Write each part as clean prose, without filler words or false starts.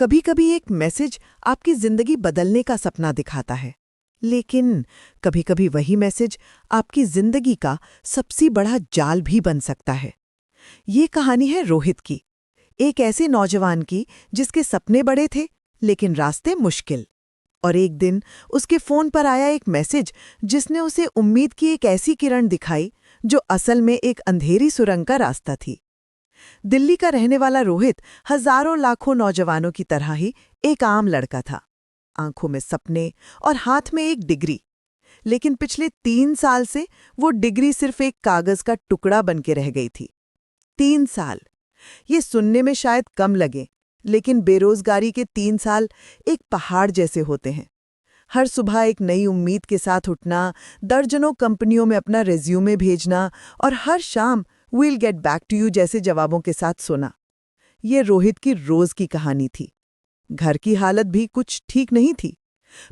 कभी-कभी एक मैसेज आपकी जिंदगी बदलने का सपना दिखाता है, लेकिन कभी-कभी वही मैसेज आपकी जिंदगी का सबसे बड़ा जाल भी बन सकता है। ये कहानी है रोहित की, एक ऐसे नौजवान की जिसके सपने बड़े थे, लेकिन रास्ते मुश्किल। और एक दिन उसके फोन पर आया एक मैसेज जिसने उसे उम्मीद की एक ऐसी किरण दिखाई जो असल में एक अंधेरी सुरंग का रास्ता थी। दिल्ली का रहने वाला रोहित हजारों लाखों नौजवानों की तरह ही एक आम लड़का था, आंखों में सपने और हाथ में एक डिग्री। लेकिन पिछले 3 साल से वो डिग्री सिर्फ एक कागज का टुकड़ा बन के रह गई थी। 3 साल, ये सुनने में शायद कम लगे, लेकिन बेरोजगारी के 3 साल एक पहाड़ जैसे होते हैं। हर सुबह एक नई उम्मीद के साथ उठना, दर्जनों कंपनियों में अपना रेज्यूमे भेजना और हर शाम "We'll get back to you" जैसे जवाबों के साथ सोना। ये रोहित की रोज की कहानी थी। घर की हालत भी कुछ ठीक नहीं थी।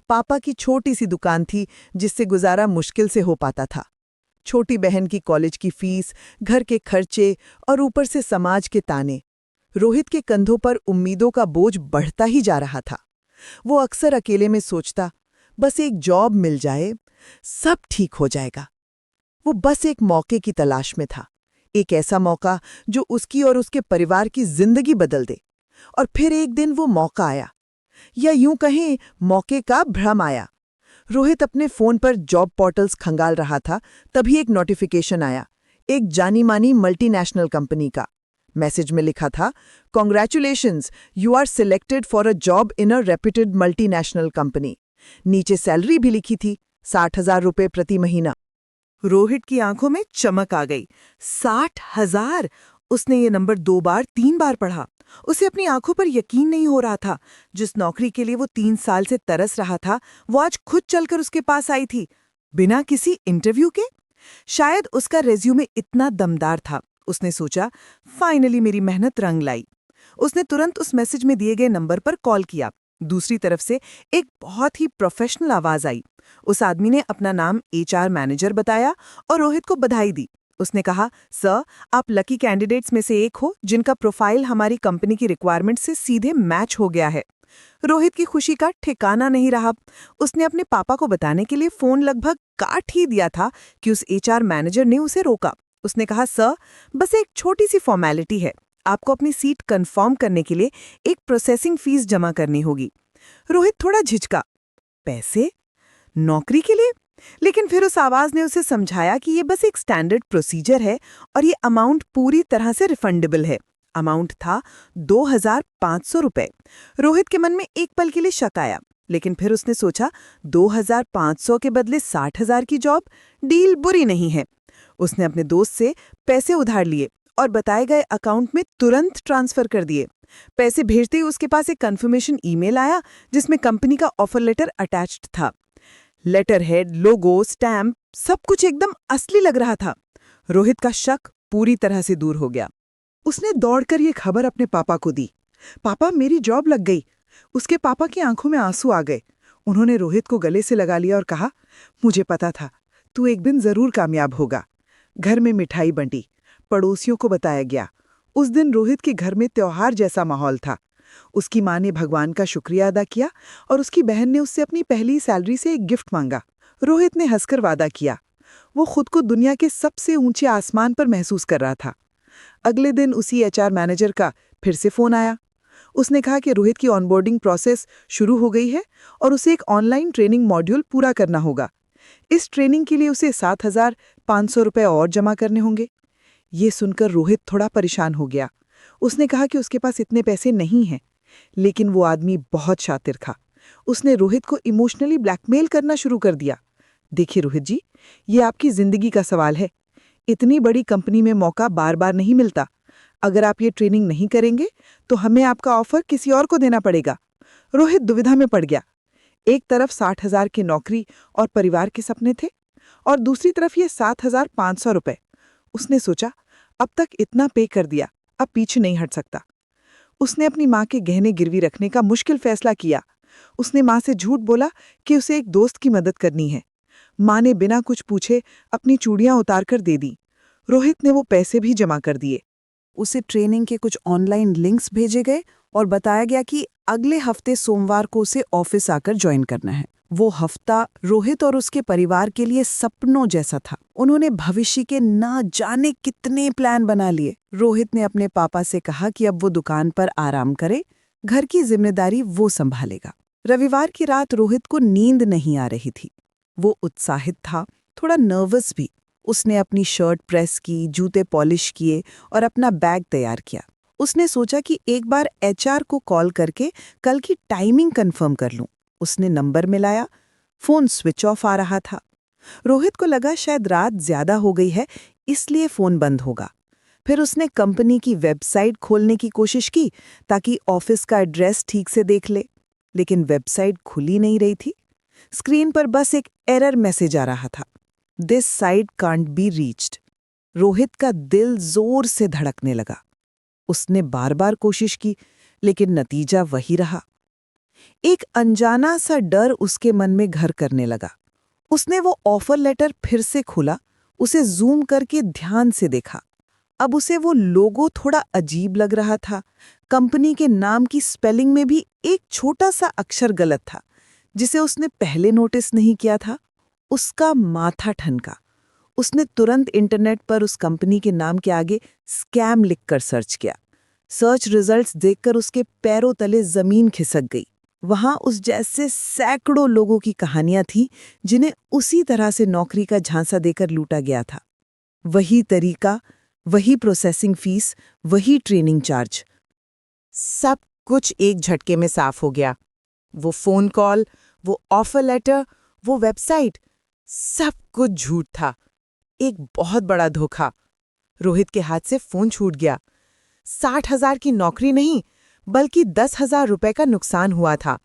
पापा की छोटी सी दुकान थी जिससे गुजारा मुश्किल से हो पाता था। छोटी बहन की कॉलेज की फीस, घर के खर्चे और ऊपर से समाज के ताने। रोहित के कंधों पर उम्मीदों का बोझ बढ़ता ही जा रहा था। वो अक्सर अकेले में सोचता, बस एक जॉब मिल जाए, सब ठीक हो जाएगा। वो बस एक मौके की तलाश में था, एक ऐसा मौका जो उसकी और उसके परिवार की जिंदगी बदल दे। और फिर एक दिन वो मौका आया, या यूं कहें मौके का भ्रम आया। रोहित अपने फोन पर जॉब पोर्टल्स खंगाल रहा था, तभी एक नोटिफिकेशन आया, एक जानी मानी मल्टीनेशनल कंपनी का। मैसेज में लिखा था, "Congratulations, you are selected for a job in a reputed multinational company." नीचे सैलरी भी लिखी थी, 60,000 रुपए प्रति महीना। रोहित की आंखों में चमक आ गई। 60,000! उसने ये नंबर 2 बार 3 बार पढ़ा। उसे अपनी आंखों पर यकीन नहीं हो रहा था। जिस नौकरी के लिए वो 3 साल से तरस रहा था, वो आज खुद चलकर उसके पास आई थी, बिना किसी इंटरव्यू के। शायद उसका रेज्यूमे इतना दमदार था। उसने सोचा, फाइनली मेरी मेहनत रंग लाई। उसने तुरंत उस मैसेज में दिए गए नंबर पर कॉल किया। दूसरी तरफ से एक बहुत ही प्रोफेशनल आवाज आई। उस आदमी ने अपना नाम HR मैनेजर बताया और रोहित को बधाई दी। उसने कहा, "सर, आप लकी कैंडिडेट्स में से एक हो जिनका प्रोफाइल हमारी कंपनी की रिक्वायरमेंट से सीधे मैच हो गया है।" रोहित की खुशी का ठिकाना नहीं रहा। उसने अपने पापा को बताने के लिए फोन लगभग काट ही दिया था कि उस HR मैनेजर ने उसे रोका। उसने कहा, "सर, बस एक छोटी सी फॉर्मेलिटी है। आपको अपनी सीट कंफर्म करने के लिए एक प्रोसेसिंग फीस जमा करनी होगी।" रोहित थोड़ा झिझका। पैसे? नौकरी के लिए? लेकिन फिर उस आवाज ने उसे समझाया कि ये बस एक स्टैंडर्ड प्रोसीजर है और ये अमाउंट पूरी तरह से रिफंडेबल है। अमाउंट था 2,500 रुपए। रोहित के मन में एक पल के लिए शक आया, लेकिन फिर उसने सोचा, 2,500 के बदले 60,000 की जॉब, डील बुरी नहीं है। उसने अपने दोस्त से पैसे उधार लिए और बताए गए अकाउंट में तुरंत ट्रांसफर कर दिए। पैसे भेजते ही उसके पास एक कंफर्मेशन ईमेल आया जिसमें कंपनी का ऑफर लेटर अटैच्ड था। लेटर हेड, लोगो, स्टैम्प, सब कुछ एकदम असली लग रहा था। रोहित का शक पूरी तरह से दूर हो गया। उसने दौड़कर ये खबर अपने पापा को दी। "पापा, मेरी जॉब लग गई।" उसके पापा की आंखों में आंसू आ गए। उन्होंने रोहित को गले से लगा लिया और कहा, "मुझे पता था, तू एक दिन जरूर कामयाब होगा।" घर में मिठाई बंटी, पड़ोसियों को बताया गया। उस दिन रोहित के घर में त्योहार जैसा माहौल था। उसकी माँ ने भगवान का शुक्रिया अदा किया और उसकी बहन ने उससे अपनी पहली सैलरी से एक गिफ्ट मांगा। रोहित ने हंसकर वादा किया। वो खुद को दुनिया के सबसे ऊंचे आसमान पर महसूस कर रहा था। अगले दिन उसी HR मैनेजर का फिर से फोन आया। उसने कहा कि रोहित की ऑनबोर्डिंग प्रोसेस शुरू हो गई है और उसे एक ऑनलाइन ट्रेनिंग मॉड्यूल पूरा करना होगा। इस ट्रेनिंग के लिए उसे 7,500 रुपए और जमा करने होंगे। ये सुनकर रोहित थोड़ा परेशान हो गया। उसने कहा कि उसके पास इतने पैसे नहीं हैं, लेकिन वो आदमी बहुत शातिर था। उसने रोहित को इमोशनली ब्लैकमेल करना शुरू कर दिया। "देखिए रोहित जी, ये आपकी जिंदगी का सवाल है। इतनी बड़ी कंपनी में मौका बार बार नहीं मिलता। अगर आप ये ट्रेनिंग नहीं करेंगे तो हमें आपका ऑफर किसी और को देना पड़ेगा।" रोहित दुविधा में पड़ गया। एक तरफ 60,000 की नौकरी और परिवार के सपने थे, और दूसरी तरफ ये 7,500 रुपए। उसने सोचा, अब तक इतना पे कर दिया, अब पीछे नहीं हट सकता। उसने अपनी माँ के गहने गिरवी रखने का मुश्किल फैसला किया। उसने माँ से झूठ बोला कि उसे एक दोस्त की मदद करनी है। माँ ने बिना कुछ पूछे अपनी चूड़ियां उतारकर दे दी। रोहित ने वो पैसे भी जमा कर दिए। उसे ट्रेनिंग के कुछ ऑनलाइन लिंक्स भेजे गए और बताया गया कि अगले हफ्ते सोमवार को उसे ऑफिस आकर ज्वाइन करना है। वो हफ्ता रोहित और उसके परिवार के लिए सपनों जैसा था। उन्होंने भविष्य के ना जाने कितने प्लान बना लिए। रोहित ने अपने पापा से कहा कि अब वो दुकान पर आराम करे, घर की जिम्मेदारी वो संभालेगा। रविवार की रात रोहित को नींद नहीं आ रही थी। वो उत्साहित था, थोड़ा नर्वस भी। उसने अपनी शर्ट प्रेस की, जूते पॉलिश किए और अपना बैग तैयार किया। उसने सोचा कि एक बार एचआर को कॉल करके कल की टाइमिंग कंफर्म कर लूं। उसने नंबर मिलाया, फोन स्विच ऑफ आ रहा था। रोहित को लगा शायद रात ज्यादा हो गई है, इसलिए फोन बंद होगा। फिर उसने कंपनी की वेबसाइट खोलने की कोशिश की ताकि ऑफिस का एड्रेस ठीक से देख ले, लेकिन वेबसाइट खुली नहीं रही थी। स्क्रीन पर बस एक एरर मैसेज आ रहा था, this site can't be reached. Rohit का दिल जोर से धड़कने लगा। उसने बार बार कोशिश की, लेकिन नतीजा वही रहा। एक अनजाना सा डर उसके मन में घर करने लगा। उसने वो ऑफर लेटर फिर से खोला, उसे जूम करके ध्यान से देखा। अब उसे वो लोगो थोड़ा अजीब लग रहा था। कंपनी के नाम की स्पेलिंग में भी एक छोटा सा अक्षर गलत था, जिसे उसने पहले नोटिस नहीं किया था। उसका माथा ठनका। उसने तुरंत इंटरनेट पर उस कंपनी के नाम के आगे स्कैम लिखकर सर्च किया। सर्च रिजल्ट्स देखकर उसके पैरों तले जमीन खिसक गई। वहां उस जैसे सैकड़ों लोगों की कहानियां थीं, जिन्हें उसी तरह से नौकरी का झांसा देकर लूटा गया था। वही तरीका, वही प्रोसेसिंग फीस, वही ट्रेनिंग चार्ज। सब कुछ एक झटके में साफ हो गया। वो फोन कॉल, वो ऑफर लेटर, वो वेबसाइट, सब कुछ झूठ था। एक बहुत बड़ा धोखा। रोहित के हाथ से फोन छूट गया। 60,000 की नौकरी नहीं, बल्कि 10,000 रुपए का नुकसान हुआ था।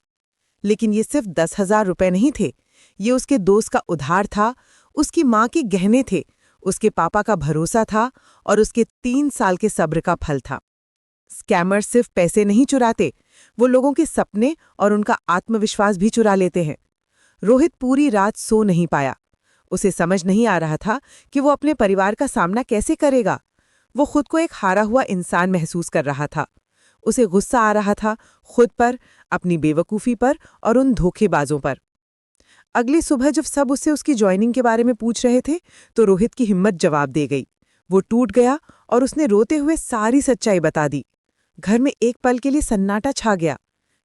लेकिन ये सिर्फ 10,000 रुपए नहीं थे। ये उसके दोस्त का उधार था, उसकी माँ के गहने थे, उसके पापा का भरोसा था और उसके 3 साल के सब्र का फल था। स्कैमर सिर्फ पैसे नहीं चुराते, वो लोगों के सपने और उनका आत्मविश्वास भी चुरा लेते हैं। रोहित पूरी रात सो नहीं पाया। उसे समझ नहीं आ रहा था कि वो अपने परिवार का सामना कैसे करेगा। वो खुद को एक हारा हुआ इंसान महसूस कर रहा था। उसे गुस्सा आ रहा था, खुद पर, अपनी बेवकूफ़ी पर और उन धोखेबाजों पर। अगली सुबह जब सब उससे उसकी ज्वाइनिंग के बारे में पूछ रहे थे, तो रोहित की हिम्मत जवाब दे गई। वो टूट गया और उसने रोते हुए सारी सच्चाई बता दी। घर में एक पल के लिए सन्नाटा छा गया,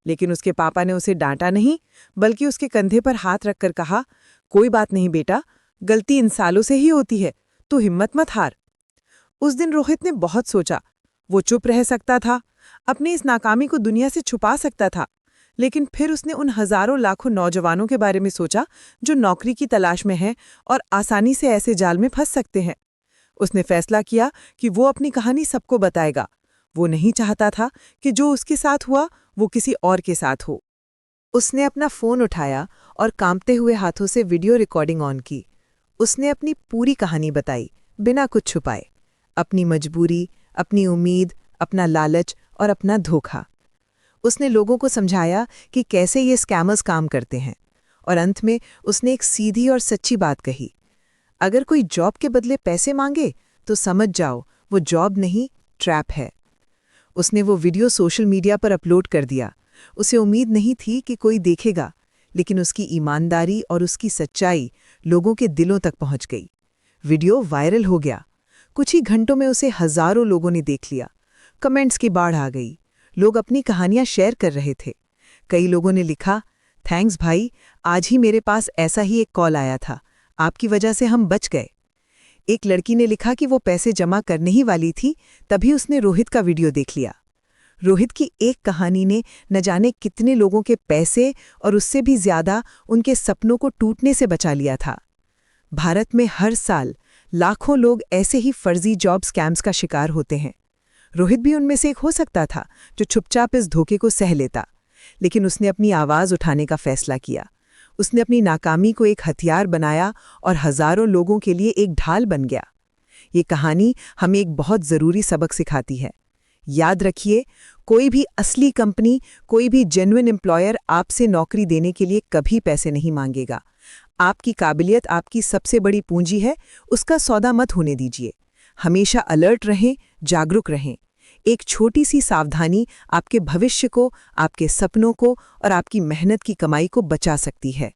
लेकिन उसके पापा ने उसे डांटा नहीं, बल्कि उसके कंधे पर हाथ रखकर कहा, कोई बात नहीं बेटा, गलती इंसानों से ही होती है, तू हिम्मत मत हार। उस दिन रोहित ने बहुत सोचा। वो चुप रह सकता था, अपनी इस नाकामी को दुनिया से छुपा सकता था, लेकिन फिर उसने उन हजारों लाखों नौजवानों के बारे में सोचा जो नौकरी की तलाश में हैं और आसानी से ऐसे जाल में फंस सकते हैं। उसने फैसला किया कि वो अपनी कहानी सबको बताएगा। वो नहीं चाहता था कि जो उसके साथ हुआ वो किसी और के साथ हो। उसने अपना फोन उठाया और कांपते हुए हाथों से वीडियो रिकॉर्डिंग ऑन की। उसने अपनी पूरी कहानी बताई, बिना कुछ छुपाए। अपनी मजबूरी, अपनी उम्मीद, अपना लालच और अपना धोखा। उसने लोगों को समझाया कि कैसे ये स्कैमर्स काम करते हैं, और अंत में उसने एक सीधी और सच्ची बात कही, अगर कोई जॉब के बदले पैसे मांगे तो समझ जाओ वो जॉब नहीं, ट्रैप है। उसने वो वीडियो सोशल मीडिया पर अपलोड कर दिया। उसे उम्मीद नहीं थी कि कोई देखेगा, लेकिन उसकी ईमानदारी और उसकी सच्चाई लोगों के दिलों तक पहुंच गई। वीडियो वायरल हो गया। कुछ ही घंटों में उसे हजारों लोगों ने देख लिया। कमेंट्स की बाढ़ आ गई। लोग अपनी कहानियां शेयर कर रहे थे। कई लोगों ने लिखा, थैंक्स भाई, आज ही मेरे पास ऐसा ही एक कॉल आया था, आपकी वजह से हम बच गए। एक लड़की ने लिखा कि वो पैसे जमा करने ही वाली थी, तभी उसने रोहित का वीडियो देख लिया। रोहित की एक कहानी ने न जाने कितने लोगों के पैसे और उससे भी ज्यादा उनके सपनों को टूटने से बचा लिया था। भारत में हर साल लाखों लोग ऐसे ही फर्जी जॉब स्कैम्स का शिकार होते हैं। रोहित भी उनमें से एक हो सकता था जो चुपचाप इस धोखे को सह लेता, लेकिन उसने अपनी आवाज़ उठाने का फैसला किया। उसने अपनी नाकामी को एक हथियार बनाया और हजारों लोगों के लिए एक ढाल बन गया। ये कहानी हमें एक बहुत ज़रूरी सबक सिखाती है। याद रखिए, कोई भी असली कंपनी, कोई भी जेन्युइन एम्प्लॉयर आपसे नौकरी देने के लिए कभी पैसे नहीं मांगेगा। आपकी काबिलियत आपकी सबसे बड़ी पूंजी है, उसका सौदा मत होने दीजिए। हमेशा अलर्ट रहें, जागरूक रहें। एक छोटी सी सावधानी आपके भविष्य को, आपके सपनों को और आपकी मेहनत की कमाई को बचा सकती है।